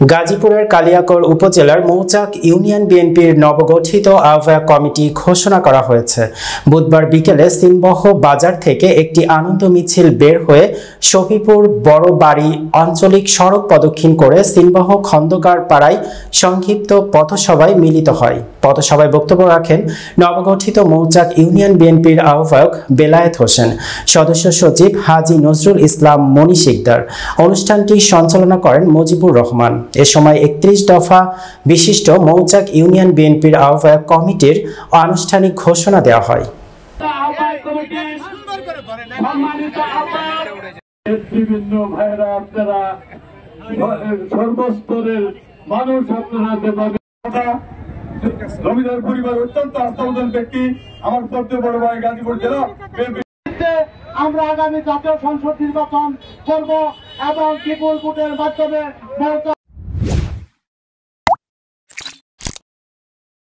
গাজীপুরের কালিয়াকৈর উপজেলার মৌচাক ইউনিয়ন বিএনপির নবগঠিত আহ্বায়ক কমিটি ঘোষণা করা হয়েছে। বুধবার বিকেলে সিনবহ বাজার থেকে একটি আনন্দ মিছিল বের হয়ে শফিপুর বড় বাড়ি আঞ্চলিক সড়ক প্রদক্ষিণ করে সিনবহ খন্দকার পাড়ায় সংক্ষিপ্ত পথসভায় মিলিত হয়। পথসভায় বক্তব্য রাখেন নবগঠিত মৌচাক ইউনিয়ন বিএনপির আহ্বায়ক বেলায়েত হোসেন, সদস্য সচিব হাজী নজরুল ইসলাম মনি শিকদার। অনুষ্ঠানটি সঞ্চালনা করেন মুজিবুর রহমান। এ সময় ৩১ দফা বিশিষ্ট মৌচাক ইউনিয়ন বিএনপির আহ্বায়ক কমিটির আনুষ্ঠানিক ঘোষণা দেওয়া হয়। বিভিন্ন ভাইরা আপনারা সর্বস্তরের মানুষ আপনারা জমিদার পরিবার অত্যন্ত আস্থাবান ব্যক্তি। আমার সবচেয়ে বড় ভাই গাজীপুর জেলা আমরা আগামী জাতীয় সংসদ নির্বাচন করব এবং বিপুল ভোটের মাধ্যমে